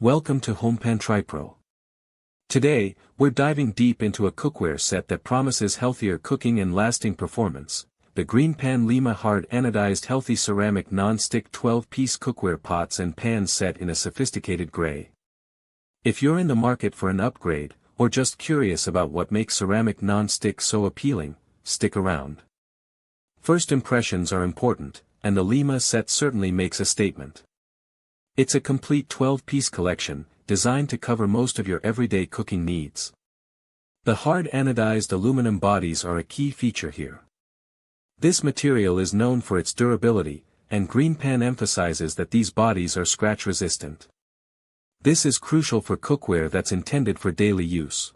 Welcome to HomePan TriPro. Today, we're diving deep into a cookware set that promises healthier cooking and lasting performance, the GreenPan Lima Hard Anodized Healthy Ceramic Non-Stick 12-Piece Cookware Pots and Pans Set in a sophisticated gray. If you're in the market for an upgrade, or just curious about what makes ceramic non-stick so appealing, stick around. First impressions are important, and the Lima set certainly makes a statement. It's a complete 12-piece collection, designed to cover most of your everyday cooking needs. The hard anodized aluminum bodies are a key feature here. This material is known for its durability, and GreenPan emphasizes that these bodies are scratch-resistant. This is crucial for cookware that's intended for daily use.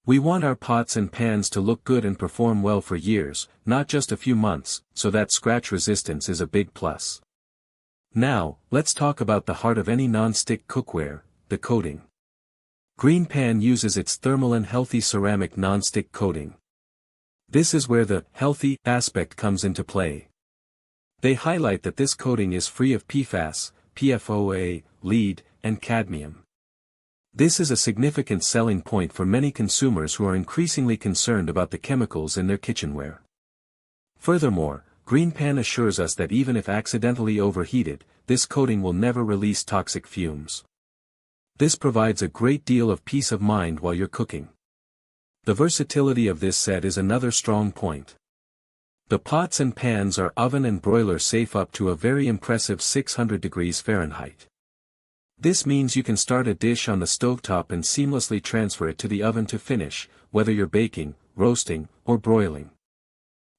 We want our pots and pans to look good and perform well for years, not just a few months, so that scratch resistance is a big plus. Now, let's talk about the heart of any non-stick cookware, the coating. GreenPan uses its Thermolon Healthy Ceramic Non-Stick Coating. This is where the healthy aspect comes into play. They highlight that this coating is free of PFAS, PFOA, lead, and cadmium. This is a significant selling point for many consumers who are increasingly concerned about the chemicals in their kitchenware. Furthermore, GreenPan assures us that even if accidentally overheated, this coating will never release toxic fumes. This provides a great deal of peace of mind while you're cooking. The versatility of this set is another strong point. The pots and pans are oven and broiler safe up to a very impressive 600 degrees Fahrenheit. This means you can start a dish on the stovetop and seamlessly transfer it to the oven to finish, whether you're baking, roasting, or broiling.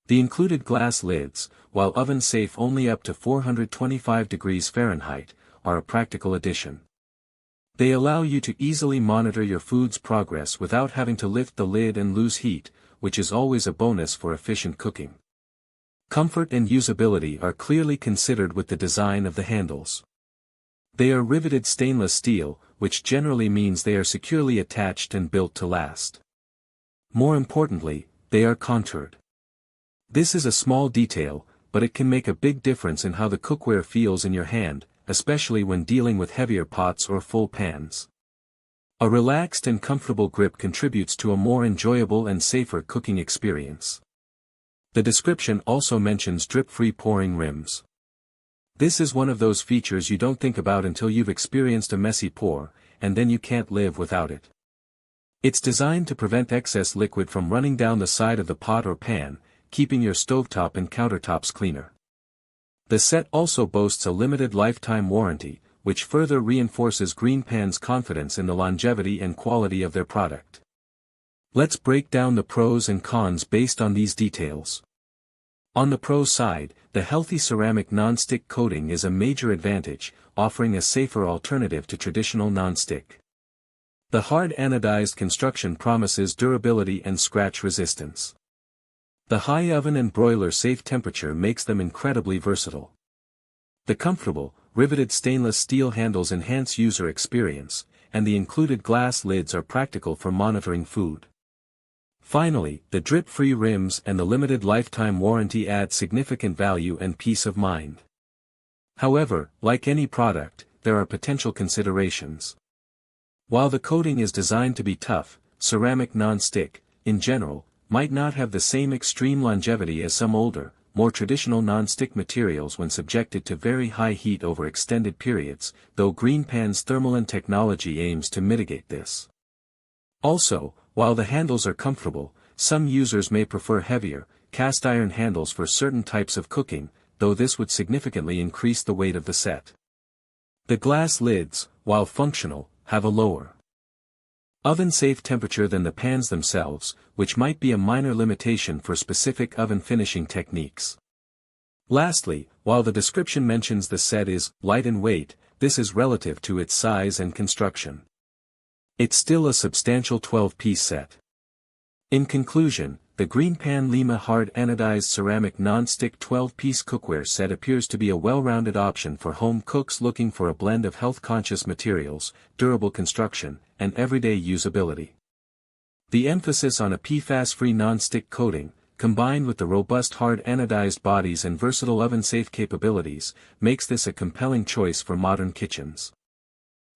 The included glass lids, while oven-safe only up to 425 degrees Fahrenheit, are a practical addition. They allow you to easily monitor your food's progress without having to lift the lid and lose heat, which is always a bonus for efficient cooking. Comfort and usability are clearly considered with the design of the handles. They are riveted stainless steel, which generally means they are securely attached and built to last. More importantly, they are contoured. This is a small detail, but it can make a big difference in how the cookware feels in your hand, especially when dealing with heavier pots or full pans. A relaxed and comfortable grip contributes to a more enjoyable and safer cooking experience. The description also mentions drip-free pouring rims. This is one of those features you don't think about until you've experienced a messy pour, and then you can't live without it. It's designed to prevent excess liquid from running down the side of the pot or pan, keeping your stovetop and countertops cleaner. The set also boasts a limited lifetime warranty, which further reinforces GreenPan's confidence in the longevity and quality of their product. Let's break down the pros and cons based on these details. On the pro side, the healthy ceramic non-stick coating is a major advantage, offering a safer alternative to traditional non-stick. The hard anodized construction promises durability and scratch resistance. The high oven and broiler safe temperature makes them incredibly versatile. The comfortable, riveted stainless steel handles enhance user experience, and the included glass lids are practical for monitoring food. Finally, the drip-free rims and the limited lifetime warranty add significant value and peace of mind. However, like any product, there are potential considerations. While the coating is designed to be tough, ceramic non-stick, in general, might not have the same extreme longevity as some older, more traditional non-stick materials when subjected to very high heat over extended periods, though GreenPan's Thermolon technology aims to mitigate this. Also, while the handles are comfortable, some users may prefer heavier, cast-iron handles for certain types of cooking, though this would significantly increase the weight of the set. The glass lids, while functional, have a lower oven-safe temperature than the pans themselves, which might be a minor limitation for specific oven finishing techniques. Lastly, while the description mentions the set is light in weight, this is relative to its size and construction. It's still a substantial 12-piece set. In conclusion, the GreenPan Lima Hard Anodized Ceramic Non-Stick 12-Piece Cookware Set appears to be a well-rounded option for home cooks looking for a blend of health-conscious materials, durable construction, and everyday usability. The emphasis on a PFAS-free non-stick coating, combined with the robust hard anodized bodies and versatile oven-safe capabilities, makes this a compelling choice for modern kitchens.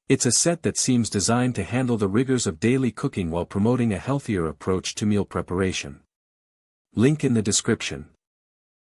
It's a set that seems designed to handle the rigors of daily cooking while promoting a healthier approach to meal preparation. Link in the description.